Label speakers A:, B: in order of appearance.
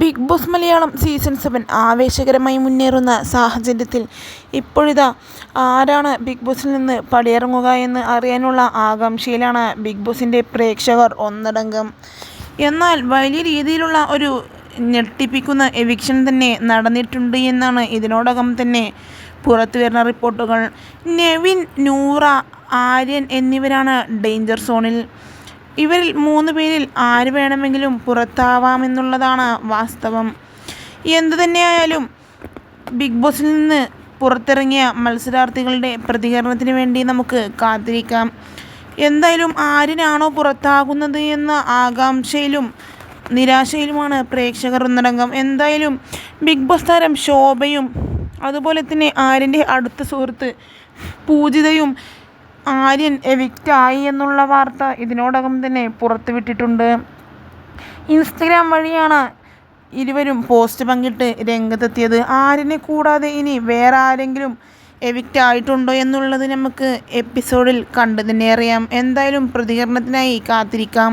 A: Big boss Malayalam season 7 ആവേശകരമായി മുന്നേറുന്ന സാഹചര്യത്തിൽ ഇപ്പോഴിതാ ആരാണ് ബിഗ് ബോസിൽ നിന്ന് പടിയിറങ്ങുക എന്ന് അറിയാനുള്ള ആകാംക്ഷയിലാണ് ബിഗ് ബോസിൻ്റെ പ്രേക്ഷകർ ഒന്നടങ്കം. എന്നാൽ വലിയ രീതിയിലുള്ള ഒരു ഞെട്ടിപ്പിക്കുന്ന എവിക്ഷൻ തന്നെ നടന്നിട്ടുണ്ട് എന്നാണ് ഇതിനോടകം തന്നെ പുറത്തു വരുന്ന റിപ്പോർട്ടുകൾ. നെവിൻ, നൂറ, ആര്യൻ എന്നിവരാണ് ഡേഞ്ചർ സോണിൽ. ഇവരിൽ 3 പേരിൽ ആര് വേണമെങ്കിലും പുറത്താവാമെന്നുള്ളതാണ് വാസ്തവം. എന്തു തന്നെയായാലും ബിഗ് ബോസിൽ നിന്ന് പുറത്തിറങ്ങിയ മത്സരാർത്ഥികളുടെ പ്രതികരണത്തിന് വേണ്ടി നമുക്ക് കാത്തിരിക്കാം. എന്തായാലും ആരിനാണോ പുറത്താകുന്നത് എന്ന ആകാംക്ഷയിലും നിരാശയിലുമാണ് പ്രേക്ഷകർ ഒന്നടങ്കം. എന്തായാലും ബിഗ് ബോസ് താരം ശോഭയും അതുപോലെ തന്നെ ആര്യൻ്റെ അടുത്ത സുഹൃത്ത് പൂജിതയും ആര്യൻ എവിക്റ്റായി എന്നുള്ള വാർത്ത ഇതിനോടകം തന്നെ പുറത്തുവിട്ടിട്ടുണ്ട്. ഇൻസ്റ്റഗ്രാം വഴിയാണ് ഇരുവരും പോസ്റ്റ് പങ്കിട്ട് രംഗത്തെത്തിയത്. ആര്യനെ കൂടാതെ ഇനി വേറെ ആരെങ്കിലും എവിക്റ്റ് ആയിട്ടുണ്ടോ എന്നുള്ളത് നമുക്ക് എപ്പിസോഡിൽ കണ്ടു തന്നെ അറിയാം. എന്തായാലും പ്രതികരണത്തിനായി കാത്തിരിക്കാം.